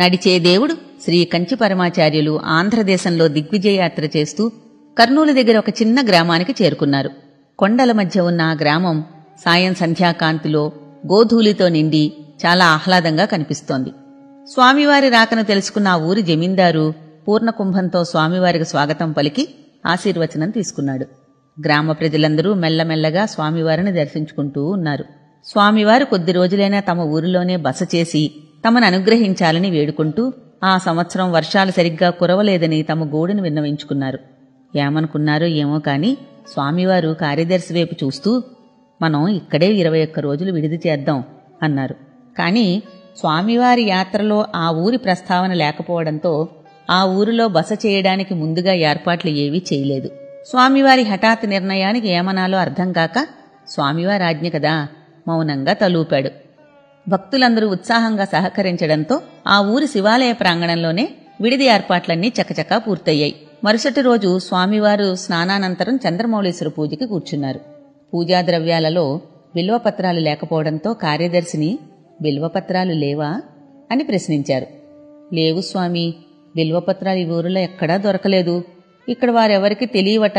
నడిచే దేవుడు శ్రీ కంచి పరమాచార్యులు ఆంధ్రదేశంలో దిగ్విజయయాత్ర చేస్తూ కర్నూలు దగ్గర ఒక చిన్న గ్రామానికి చేరుకున్నారు. కొండల మధ్య ఉన్న ఆ గ్రామం సాయం సంధ్యాకాంతిలో గోధూళితో నిండి చాలా ఆహ్లాదంగా కనిపిస్తోంది. స్వామివారి రాకను తెలుసుకున్న ఆ ఊరి జమీందారు పూర్ణకుంభంతో స్వామివారికి స్వాగతం పలికి ఆశీర్వచనం తీసుకున్నాడు. గ్రామ ప్రజలందరూ మెల్లమెల్లగా స్వామివారిని దర్శించుకుంటూ ఉన్నారు. స్వామివారు కొద్ది రోజులైనా తమ ఊరిలోనే బస చేసి తమను అనుగ్రహించాలని వేడుకుంటూ ఆ సంవత్సరం వర్షాలు సరిగ్గా కురవలేదని తమ గోడును విన్నవించుకున్నారు. ఏమనుకున్నారో ఏమో కాని స్వామివారు కార్యదర్శి వైపు చూస్తూ, మనం ఇక్కడే 21 రోజులు విడిది చేద్దాం అన్నారు. కాని స్వామివారి యాత్రలో ఆ ఊరి ప్రస్తావన లేకపోవడంతో ఆ ఊరిలో బస చేయడానికి ముందుగా ఏర్పాట్లు ఏవీ చేయలేదు. స్వామివారి హఠాత్ నిర్ణయానికి ఏమనాలో అర్థం కాక స్వామివారి ఆజ్ఞ కదా మౌనంగా తలూపాడు. భక్తులందరూ ఉత్సాహంగా సహకరించడంతో ఆ ఊరి శివాలయ ప్రాంగణంలోనే విడిది ఏర్పాట్లన్నీ చకచకా పూర్తయ్యాయి. మరుసటి రోజు స్వామివారు స్నానానంతరం చంద్రమౌళీశ్వర పూజకి కూర్చున్నారు. పూజా ద్రవ్యాలలో బిల్వపత్రాలు లేకపోవడంతో కార్యదర్శిని, బిల్వపత్రాలు లేవా అని ప్రశ్నించారు. లేవు స్వామి, బిల్వపత్రాలు ఈ ఊరిలో ఎక్కడా దొరకలేదు. ఇక్కడ వారెవరికి తెలియవట.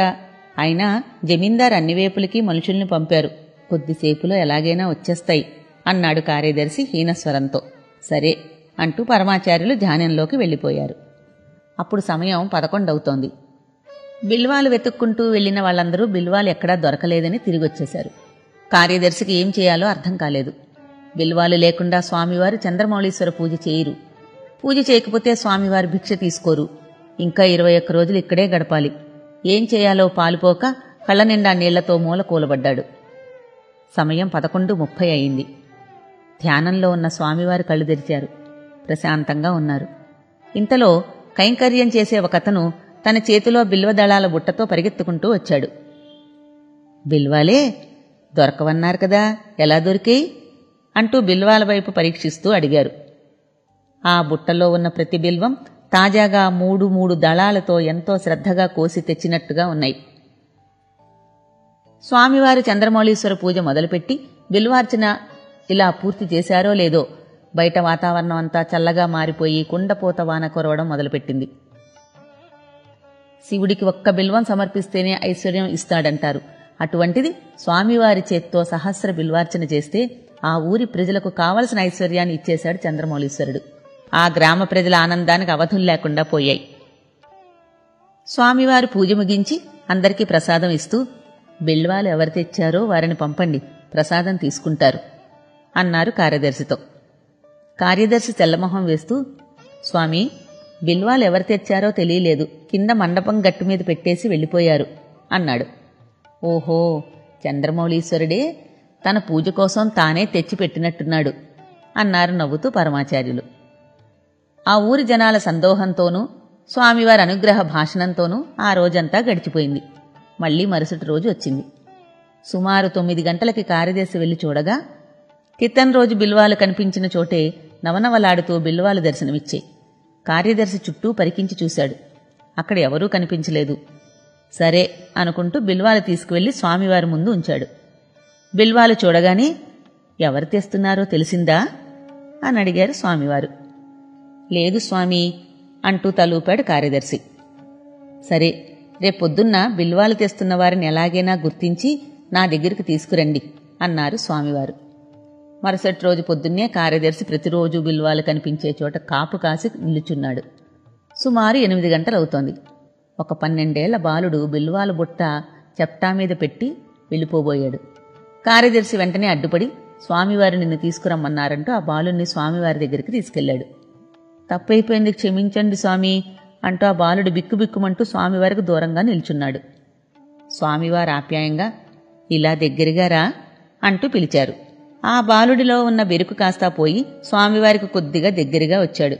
అయినా జమీందారు అన్ని వైపులకి మనుషుల్ని పంపారు. కొద్దిసేపులో ఎలాగైనా వచ్చేస్తాయి అన్నాడు కార్యదర్శి హీనస్వరంతో. సరే అంటూ పరమాచార్యులు ధ్యానంలోకి వెళ్ళిపోయారు. అప్పుడు సమయం 11 అవుతోంది. బిల్వాలు వెతుక్కుంటూ వెళ్లిన వాళ్లందరూ బిల్వాలు ఎక్కడా దొరకలేదని తిరిగొచ్చేశారు. కార్యదర్శికి ఏం చేయాలో అర్థం కాలేదు. బిల్వాలు లేకుండా స్వామివారు చంద్రమౌళీశ్వర పూజ చేయరు. పూజ చేయకపోతే స్వామివారు భిక్ష తీసుకోరు. ఇంకా 21 రోజులు ఇక్కడే గడపాలి. ఏం చేయాలో పాలుపోక కళ్ళ నిండా నీళ్లతో మూల కూలబడ్డాడు. సమయం 11:30 అయింది. ధ్యానంలో ఉన్న స్వామివారు కళ్ళు తెరిచారు. ప్రశాంతంగా ఉన్నారు. ఇంతలో కైంకర్యం చేసే ఒకతను తన చేతిలో బిల్వదళాల బుట్టతో పరిగెత్తుకుంటూ వచ్చాడు. బిల్వాలే దొరకవన్నారు కదా, ఎలా దొరికాయి అంటూ బిల్వాల వైపు పరీక్షిస్తూ అడిగారు. ఆ బుట్టలో ఉన్న ప్రతి బిల్వం తాజాగా 3 దళాలతో ఎంతో శ్రద్ధగా కోసి తెచ్చినట్టుగా ఉన్నాయి. స్వామివారు చంద్రమౌళీశ్వర పూజ మొదలుపెట్టి బిల్వార్చన ఇలా పూర్తి చేశారో లేదో బయట వాతావరణం అంతా చల్లగా మారిపోయి కుండపోత వాన కురవడం మొదలుపెట్టింది. శివుడికి ఒక్క బిల్వం సమర్పిస్తేనే ఐశ్వర్యం ఇస్తాడంటారు. అటువంటిది స్వామివారి చేత్తో సహస్ర బిల్వార్చన చేస్తే ఆ ఊరి ప్రజలకు కావలసిన ఐశ్వర్యాన్ని ఇచ్చేశాడు చంద్రమౌళీశ్వరుడు. ఆ గ్రామ ప్రజల ఆనందానికి అవధులు లేకుండా పోయాయి. స్వామివారు పూజ ముగించి అందరికీ ప్రసాదం ఇస్తూ, బిల్వాలు ఎవరు తెచ్చారో వారిని పంపండి, ప్రసాదం తీసుకుంటారు అన్నారు కార్యదర్శితో. కార్యదర్శి తెల్లమొహం వేస్తూ, స్వామి, బిల్వాలు ఎవరు తెచ్చారో తెలియలేదు, కింద మండపం గట్టు మీద పెట్టేసి వెళ్ళిపోయారు అన్నాడు. ఓహో, చంద్రమౌళీశ్వరుడే తన పూజ కోసం తానే తెచ్చి పెట్టినట్టున్నాడు అన్నారు నవ్వుతూ పరమాచార్యులు. ఆ ఊరి జనాల సందోహంతోనూ స్వామివారి అనుగ్రహ భాషణంతోనూ ఆ రోజంతా గడిచిపోయింది. మళ్లీ మరుసటి రోజు వచ్చింది. సుమారు 9 గంటలకి కార్యదర్శి వెళ్లి చూడగా క్రితం రోజు బిల్వాలు కనిపించిన చోటే నవనవలాడుతూ బిల్వాలు దర్శనమిచ్చాయి. కార్యదర్శి చుట్టూ పరికించి చూశాడు. అక్కడ ఎవరూ కనిపించలేదు. సరే అనుకుంటూ బిల్వాలు తీసుకువెళ్లి స్వామివారి ముందు ఉంచాడు. బిల్వాలు చూడగానే ఎవరు తెస్తున్నారో తెలిసిందా అని అడిగారు స్వామివారు. లేదు స్వామి అంటూ తలూపాడు కార్యదర్శి. సరే, రేపొద్దున్న బిల్వాలు తెస్తున్న వారిని ఎలాగైనా గుర్తించి నా దగ్గరికి తీసుకురండి అన్నారు స్వామివారు. మరుసటి రోజు పొద్దున్నే కార్యదర్శి ప్రతిరోజు బిల్వాలు కనిపించే చోట కాపు కాసి నిలుచున్నాడు. సుమారు 8 గంటలవుతోంది. ఒక 12 ఏళ్ల బాలుడు బిల్వాల బుట్ట చెప్టా మీద పెట్టి వెళ్ళిపోబోయాడు. కార్యదర్శి వెంటనే అడ్డుపడి స్వామివారు నిన్ను తీసుకురమ్మన్నారంటూ ఆ బాలుణ్ణి స్వామివారి దగ్గరికి తీసుకెళ్లాడు. తప్పైపోయింది, క్షమించండి స్వామి అంటూ ఆ బాలుడు బిక్కుబిక్కుమంటూ స్వామివారికి దూరంగా నిల్చున్నాడు. స్వామివారు ఆప్యాయంగా, ఇలా దగ్గరగా రా అంటూ పిలిచారు. ఆ బాలుడిలో ఉన్న బెరుకు కాస్తా పోయి స్వామివారికి కొద్దిగా దగ్గరగా వచ్చాడు.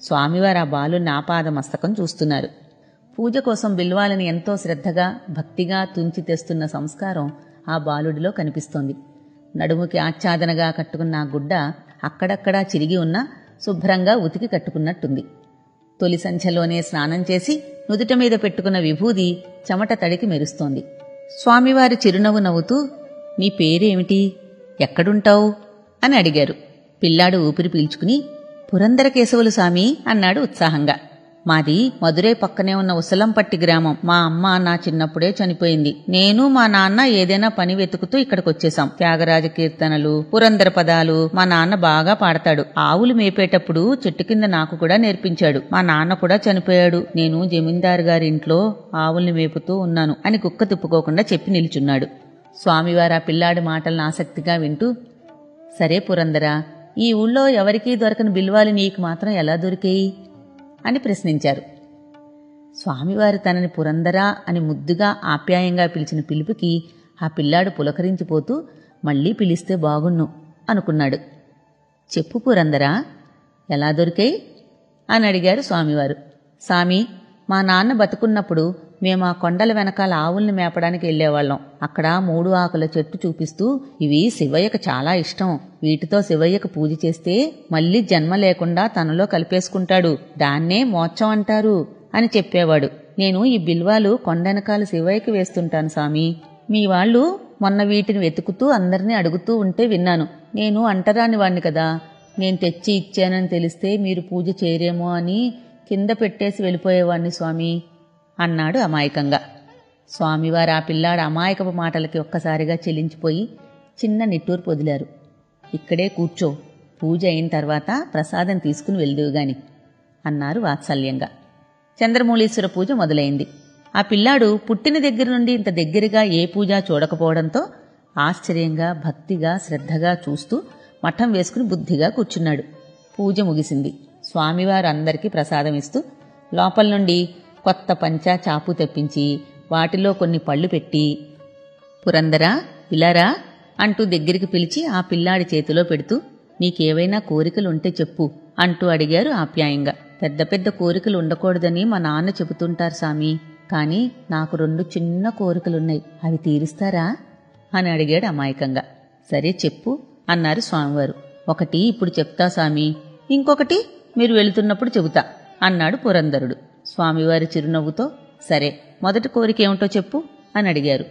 స్వామివారు ఆ బాలుని ఆపాదమస్తకం చూస్తున్నారు. పూజ కోసం బిల్వాలని ఎంతో శ్రద్ధగా భక్తిగా తుంచి తెస్తున్న సంస్కారం ఆ బాలుడిలో కనిపిస్తోంది. నడుముకి ఆచ్ఛాదనగా కట్టుకున్న ఆ గుడ్డ అక్కడక్కడా చిరిగి ఉన్నా శుభ్రంగా ఉతికి కట్టుకున్నట్టుంది. తొలి సంధ్యలోనే స్నానం చేసి నుదుట మీద పెట్టుకున్న విభూది చెమట తడికి మెరుస్తోంది. స్వామివారి చిరునవ్వు నవ్వుతూ, నీ పేరేమిటి, ఎక్కడుంటావు అని అడిగారు. పిల్లాడు ఊపిరి పీల్చుకుని, పురందర కేశవులు సామి అన్నాడు ఉత్సాహంగా. మాది మదురై పక్కనే ఉన్న ఉసలంపట్టి గ్రామం. మా అమ్మ నా చిన్నప్పుడే చనిపోయింది. నేను మా నాన్న ఏదైనా పని వెతుకుతూ ఇక్కడికొచ్చేశాం. త్యాగరాజ కీర్తనలు, పురందర పదాలు మా నాన్న బాగా పాడతాడు. ఆవులు మేపేటప్పుడు చెట్టు కింద నాకు కూడా నేర్పించాడు. మా నాన్న కూడా చనిపోయాడు. నేను జమీందారు గారి ఇంట్లో ఆవుల్ని మేపుతూ ఉన్నాను అని కుక్క తిప్పుకోకుండా చెప్పి నిల్చున్నాడు. స్వామివారు ఆ పిల్లాడి మాటలను ఆసక్తిగా వింటూ, సరే పురందరా, ఈ ఊళ్ళో ఎవరికీ దొరకని బిల్వాలు నీకు మాత్రం ఎలా దొరికేయి అని ప్రశ్నించారు. స్వామివారు తనని పురందరా అని ముద్దుగా ఆప్యాయంగా పిలిచిన పిలుపుకి ఆ పిల్లాడు పులకరించిపోతూ మళ్లీ పిలిస్తే బాగున్ను అనుకున్నాడు. చెప్పు పురందరా, ఎలా దొరికాయి అని అడిగారు స్వామివారు. సామి, మా నాన్న బతుకున్నప్పుడు మేము ఆ కొండల వెనకాల ఆవుల్ని మేపడానికి వెళ్లేవాళ్లం. అక్కడ 3 ఆకుల చెట్టు చూపిస్తూ, ఇవి శివయ్యకు చాలా ఇష్టం, వీటితో శివయ్యకు పూజ చేస్తే మళ్లీ జన్మ లేకుండా తనలో కలిపేసుకుంటాడు, దాన్నే మోక్షం అంటారు అని చెప్పేవాడు. నేను ఈ బిల్వాలు కొండెనకాల శివయ్యకి వేస్తుంటాను సామి. మీ వాళ్ళు మొన్న వీటిని వెతుకుతూ అందరినీ అడుగుతూ ఉంటే విన్నాను. నేను అంటరాని వాణ్ణి కదా, నేను తెచ్చి ఇచ్చానని తెలిస్తే మీరు పూజ చేయరేమో అని కింద పెట్టేసి వెళ్ళిపోయేవాణ్ణి స్వామి అన్నాడు అమాయకంగా. స్వామివారు ఆ పిల్లాడు అమాయకపు మాటలకి ఒక్కసారిగా చెలించిపోయి చిన్న నిట్టూర్పు వదిలారు. ఇక్కడే కూర్చో, పూజ అయిన తర్వాత ప్రసాదం తీసుకుని వెళ్దువుగాని అన్నారు వాత్సల్యంగా. చంద్రమౌళీశ్వర పూజ మొదలైంది. ఆ పిల్లాడు పుట్టిన దగ్గర నుండి ఇంత దగ్గరగా ఏ పూజ చూడకపోవడంతో ఆశ్చర్యంగా, భక్తిగా, శ్రద్ధగా చూస్తూ మఠం వేసుకుని బుద్ధిగా కూర్చున్నాడు. పూజ ముగిసింది. స్వామివారు అందరికీ ప్రసాదం ఇస్తూ లోపల నుండి కొత్త పంచా చాపు తెప్పించి వాటిలో కొన్ని పళ్ళు పెట్టి, పురందరా ఇలారా అంటూ దగ్గరికి పిలిచి ఆ పిల్లాడి చేతిలో పెడుతూ, నీకేవైనా కోరికలుంటే చెప్పు అంటూ అడిగారు ఆప్యాయంగా. పెద్ద పెద్ద కోరికలు ఉండకూడదని మా నాన్న చెబుతుంటారు సామి, కాని నాకు 2 చిన్న కోరికలున్నాయి, అవి తీరుస్తారా అని అడిగాడు అమాయకంగా. సరే చెప్పు అన్నారు స్వామివారు. ఒకటి ఇప్పుడు చెప్తా సామి, ఇంకొకటి మీరు వెళుతున్నప్పుడు చెబుతా అన్నాడు పురందరుడు. స్వామివారి చిరునవ్వుతో, సరే మొదటి కోరికేమిటో చెప్పు అని అడిగారు.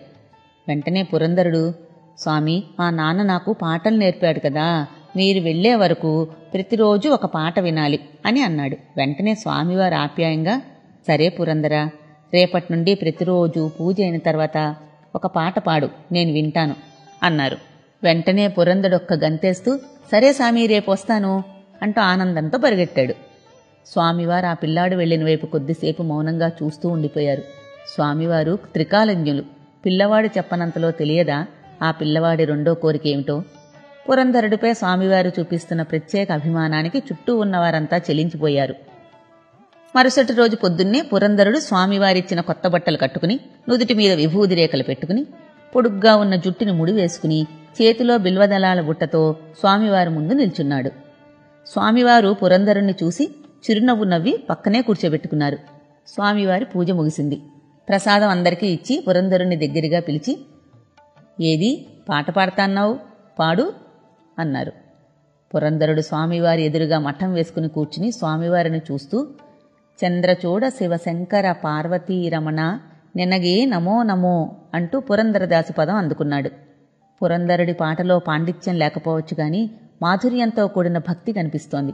వెంటనే పురందరుడు, స్వామి, మా నాన్న నాకు పాటలు నేర్పాడు కదా, మీరు వెళ్లే వరకు ప్రతిరోజు ఒక పాట వినాలి అని అన్నాడు. వెంటనే స్వామివారు ఆప్యాయంగా, సరే పురందరా, రేపటి నుండి ప్రతిరోజు పూజ అయిన తర్వాత ఒక పాట పాడు, నేను వింటాను అన్నారు. వెంటనే పురందరొక్క గంతేస్తూ, సరే సామి, రేపొస్తాను అంటూ ఆనందంతో పరిగెట్టాడు. స్వామివారు ఆ పిల్లాడు వెళ్లిన వైపు కొద్దిసేపు మౌనంగా చూస్తూ ఉండిపోయారు. స్వామివారు త్రికాలజ్ఞులు. పిల్లవాడు చెప్పనంతలో తెలియదా ఆ పిల్లవాడి 2వ కోరికేమిటో? పురంధరుడిపై స్వామివారు చూపిస్తున్న ప్రత్యేక అభిమానానికి చుట్టూ ఉన్నవారంతా చెలించిపోయారు. మరుసటి రోజు పొద్దున్నే పురంధరుడు స్వామివారిచ్చిన కొత్త బట్టలు కట్టుకుని, నుదుటి మీద విభూది రేఖలు పెట్టుకుని, పొడుగ్గా ఉన్న జుట్టుని ముడివేసుకుని, చేతిలో బిల్వదళాల బుట్టతో స్వామివారి ముందు నిల్చున్నాడు. స్వామివారు పురంధరుణ్ణి చూసి చిరునవ్వు నవ్వి పక్కనే కూర్చోబెట్టుకున్నారు. స్వామివారి పూజ ముగిసింది. ప్రసాదం అందరికీ ఇచ్చి పురంధరుణ్ణి దగ్గరగా పిలిచి, ఏది పాట పాడతాన్నావు, పాడు అన్నారు. పురంధరుడు స్వామివారి ఎదురుగా మఠం వేసుకుని కూర్చుని స్వామివారిని చూస్తూ, చంద్రచూడ శివశంకర పార్వతీ రమణ నెనగే నమో నమో అంటూ పురంధరదాసు పదం అందుకున్నాడు. పురంధరుడి పాటలో పాండిత్యం లేకపోవచ్చు గాని మాధుర్యంతో కూడిన భక్తి కనిపిస్తోంది.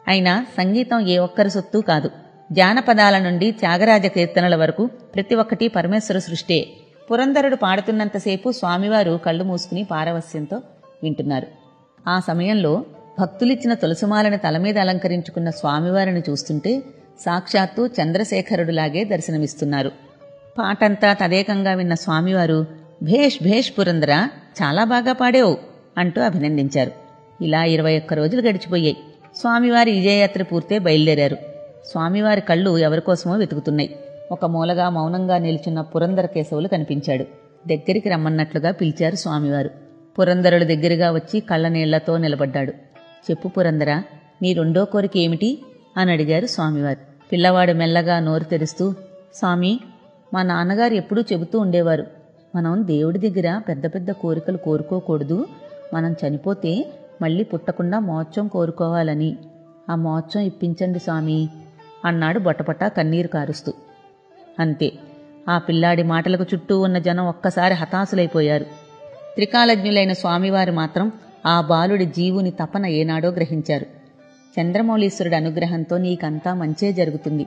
అయినా సంగీతం ఏ ఒక్కరి సొత్తూ కాదు. జానపదాల నుండి త్యాగరాజ కీర్తనల వరకు ప్రతి ఒక్కటి పరమేశ్వర సృష్టే. పురంధరుడు పాడుతున్నంతసేపు స్వామివారు కళ్ళు మూసుకుని పారవస్యంతో వింటున్నారు. ఆ సమయంలో భక్తులిచ్చిన తులసిమాలని తలమీద అలంకరించుకున్న స్వామివారిని చూస్తుంటే సాక్షాత్తు చంద్రశేఖరుడులాగే దర్శనమిస్తున్నారు. పాటంతా తదేకంగా విన్న స్వామివారు, భేష్ భేష్ పురందరా, చాలా బాగా పాడేవు అంటూ అభినందించారు. ఇలా 21 రోజులు గడిచిపోయాయి. స్వామివారి విజయయాత్ర పూర్తే బయలుదేరారు. స్వామివారి కళ్ళు ఎవరికోసమో వెతుకుతున్నాయి. ఒక మూలగా మౌనంగా నిల్చున్న పురందర కేశవులు కనిపించాడు. దగ్గరికి రమ్మన్నట్లుగా పిలిచారు స్వామివారు. పురందరుడు దగ్గరగా వచ్చి కళ్ళనీళ్లతో నిలబడ్డాడు. చెప్పు పురందరా, నీ 2వ కోరిక ఏమిటి అని అడిగారు స్వామివారు. పిల్లవాడు మెల్లగా నోరు తెరుస్తూ, స్వామి, మా నాన్నగారు ఎప్పుడూ చెబుతూ ఉండేవారు, మనం దేవుడి దగ్గర పెద్ద పెద్ద కోరికలు కోరుకోకూడదు, మనం చనిపోతే మళ్లీ పుట్టకుండా మోక్షం కోరుకోవాలని. ఆ మోక్షం ఇప్పించండి స్వామి అన్నాడు బొటపటా కన్నీరు కారుస్తూ. అంతే. ఆ పిల్లాడి మాటలకు చుట్టూ ఉన్న జనం ఒక్కసారి హతాశులైపోయారు. త్రికాలజ్ఞులైన స్వామివారు మాత్రం ఆ బాలుడి జీవుని తపన ఏనాడో గ్రహించారు. చంద్రమౌళీశ్వరుడి అనుగ్రహంతో నీకంతా మంచే జరుగుతుంది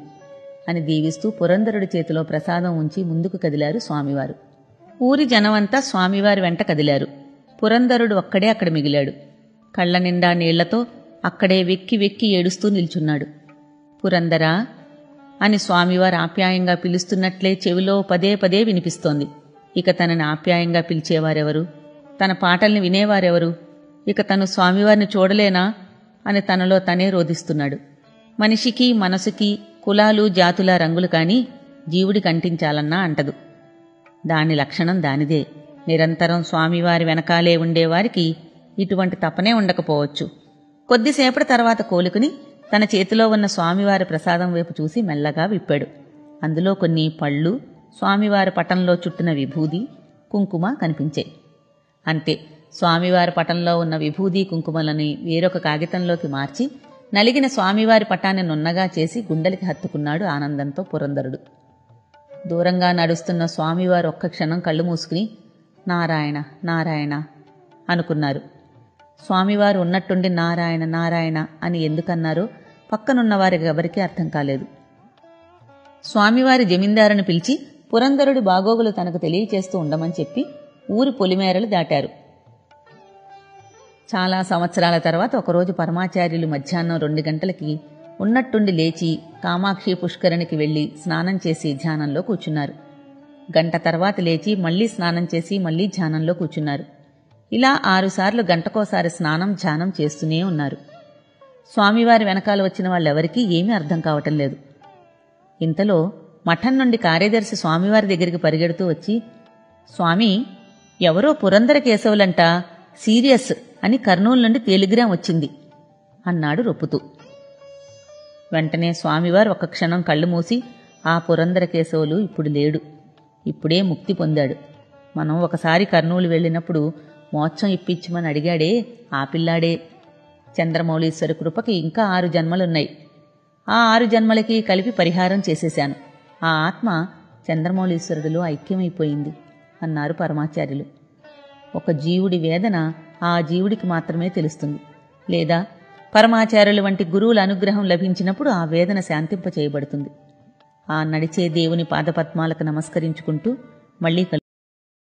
అని దీవిస్తూ పురంధరుడి చేతిలో ప్రసాదం ఉంచి ముందుకు కదిలారు స్వామివారు. ఊరి జనమంతా స్వామివారి వెంట కదిలారు. పురంధరుడు ఒక్కడే అక్కడ మిగిలాడు. కళ్ల నిండా నీళ్లతో అక్కడే వెక్కి వెక్కి ఏడుస్తూ నిల్చున్నాడు. పురందరా అని స్వామివారు ఆప్యాయంగా పిలుస్తున్నట్లే చెవిలో పదే పదే వినిపిస్తోంది. ఇక తనని ఆప్యాయంగా పిలిచేవారెవరు? తన పాటల్ని వినేవారెవరు? ఇక తను స్వామివారిని చూడలేనా అని తనలో తనే రోధిస్తున్నాడు. మనిషికి మనసుకి కులాలు జాతుల రంగులు కాని జీవుడికి అంటించాలన్నా అంటదు. దాని లక్షణం దానిదే. నిరంతరం స్వామివారి వెనకాలే ఉండేవారికి ఇటువంటి తపనే ఉండకపోవచ్చు. కొద్దిసేపటి తర్వాత కోలుకుని తన చేతిలో ఉన్న స్వామివారి ప్రసాదం వైపు చూసి మెల్లగా విప్పాడు. అందులో కొన్ని పళ్ళు, స్వామివారి పటంలో చుట్టిన విభూది, కుంకుమ కనిపించాయి. అంతే. స్వామివారి పటంలో ఉన్న విభూది కుంకుమలని వేరొక కాగితంలోకి మార్చి నలిగిన స్వామివారి పటాన్ని నున్నగా చేసి గుండెలకి హత్తుకున్నాడు ఆనందంతో పురంధరుడు. దూరంగా నడుస్తున్న స్వామివారు ఒక్క క్షణం కళ్ళు మూసుకుని నారాయణ నారాయణ అనుకున్నారు. స్వామివారు ఉన్నట్టుండి నారాయణ నారాయణ అని ఎందుకన్నారో పక్కనున్నవారికి ఎవరికీ అర్థం కాలేదు. స్వామివారి జమీందారుని పిలిచి పురంధరుడి బాగోగులు తనకు తెలియచేస్తూ ఉండమని చెప్పి ఊరి పొలిమేరలు దాటారు. చాలా సంవత్సరాల తర్వాత ఒకరోజు పరమాచార్యులు మధ్యాహ్నం 2 గంటలకి ఉన్నట్టుండి లేచి కామాక్షి పుష్కరిణికి వెళ్లి స్నానం చేసి ధ్యానంలో కూర్చున్నారు. గంట తర్వాత లేచి మళ్లీ స్నానం చేసి మళ్లీ ధ్యానంలో కూర్చున్నారు. ఇలా 6 సార్లు గంటకోసారి స్నానం ధ్యానం చేస్తూనే ఉన్నారు. స్వామివారి వెనకాల వచ్చిన వాళ్ళెవరికీ ఏమీ అర్థం కావటం లేదు. ఇంతలో మఠం నుండి కార్యదర్శి స్వామివారి దగ్గరికి పరిగెడుతూ వచ్చి, స్వామి, ఎవరో పురందర కేశవులంట, సీరియస్ అని కర్నూలు నుండి టెలిగ్రామ్ వచ్చింది అన్నాడు రొప్పుతూ. వెంటనే స్వామివారు ఒక్క క్షణం కళ్ళు మూసి, ఆ పురందర కేశవులు ఇప్పుడు లేడు, ఇప్పుడే ముక్తి పొందాడు. మనం ఒకసారి కర్నూలు వెళ్ళినప్పుడు మోక్షం ఇప్పించమని అడిగాడే ఆ పిల్లాడే. చంద్రమౌళీశ్వరి కృపకి ఇంకా 6 జన్మలున్నాయి. ఆ 6 జన్మలకి కలిపి పరిహారం చేసేశాను. ఆ ఆత్మ చంద్రమౌళీశ్వరుడిలో ఐక్యమైపోయింది అన్నారు పరమాచార్యులు. ఒక జీవుడి వేదన ఆ జీవుడికి మాత్రమే తెలుస్తుంది. లేదా పరమాచార్యులు వంటి గురువుల అనుగ్రహం లభించినప్పుడు ఆ వేదన శాంతింపచేయబడుతుంది. ఆ నడిచే దేవుని పాదపద్మాలకు నమస్కరించుకుంటూ మళ్లీ